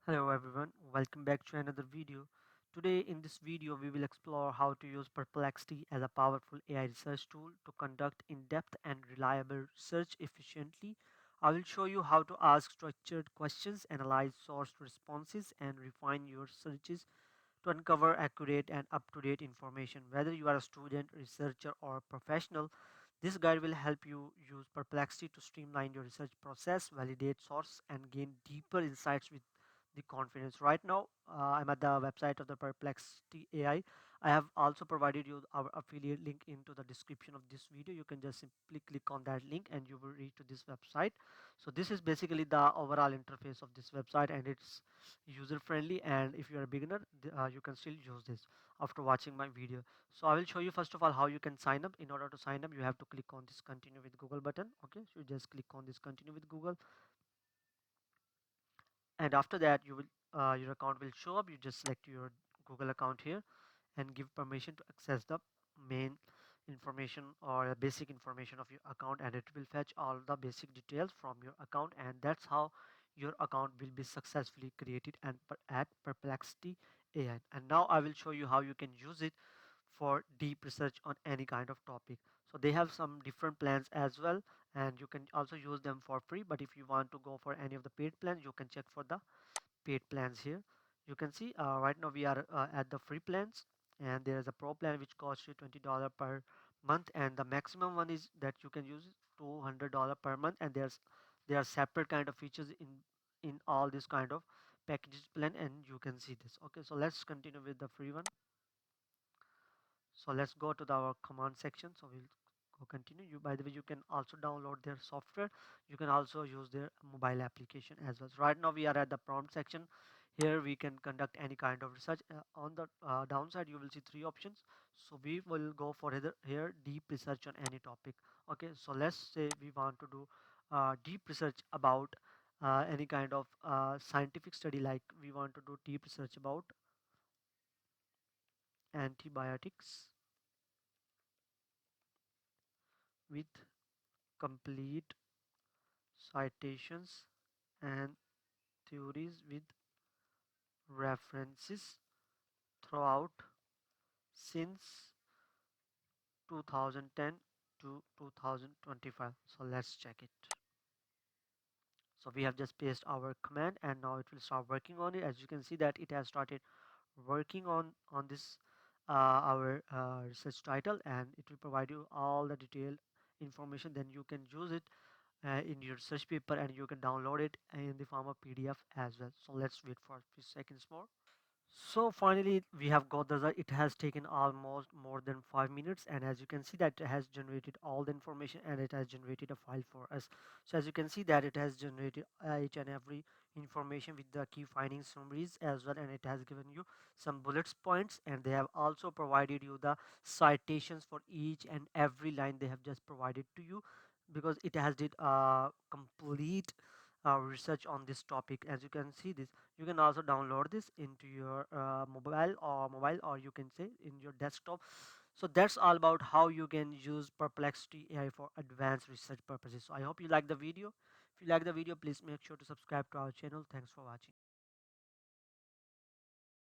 Hello everyone, welcome back to another video. Today in this video we will explore how to use Perplexity as a powerful AI research tool to conduct in-depth and reliable research efficiently. I will show you how to ask structured questions, analyze source responses and refine your searches to uncover accurate and up-to-date information. Whether you are a student, researcher or professional, this guide will help you use Perplexity to streamline your research process, validate source and gain deeper insights with the confidence. Right now, I'm at the website of the Perplexity AI. I have also provided you our affiliate link into the description of this video. You can just simply click on that link and you will reach to this website. So this is basically the overall interface of this website, and it's user friendly, and if you're a beginner, you can still use this after watching my video. So I will show you first of all how you can sign up. In order to sign up, you have to click on this continue with Google button. Okay, so you just click on this continue with Google, and after that you will your account will show up. You just select your Google account here and give permission to access the main information or basic information of your account, and it will fetch all the basic details from your account, and that's how your account will be successfully created and at Perplexity AI. And now I will show you how you can use it for deep research on any kind of topic. So they have some different plans as well, and you can also use them for free, but if you want to go for any of the paid plans, you can check for the paid plans here. You can see right now we are at the free plans, and there is a pro plan which costs you $20 per month, and the maximum one is that you can use $200 per month, and there are separate kind of features in all this kind of packages plan, and you can see this. Okay, so let's continue with the free one. So let's go to our command section. So we'll go continue. You, by the way, you can also download their software. You can also use their mobile application as well. So right now we are at the prompt section. Here we can conduct any kind of research. On the downside you will see three options. So we will go for here deep research on any topic. Okay, so let's say we want to do deep research about any kind of scientific study, like we want to do deep research about antibiotics with complete citations and theories with references throughout since 2010 to 2025. So let's check it. So we have just pasted our command, and now it will start working on it. As you can see that it has started working on this our research title, and it will provide you all the detailed information. Then you can use it in your research paper, and you can download it in the form of PDF as well. So let's wait for a few seconds more. So finally we have got the result. It has taken almost more than 5 minutes, and as you can see that it has generated all the information, and it has generated a file for us. So as you can see that it has generated each and every information with the key findings summaries as well, and it has given you some bullets points, and they have also provided you the citations for each and every line they have just provided to you, because it has did complete research on this topic. As you can see this, you can also download this into your mobile, or you can say in your desktop. So that's all about how you can use Perplexity AI for advanced research purposes. So I hope you like the video. If you like the video, please make sure to subscribe to our channel. Thanks for watching.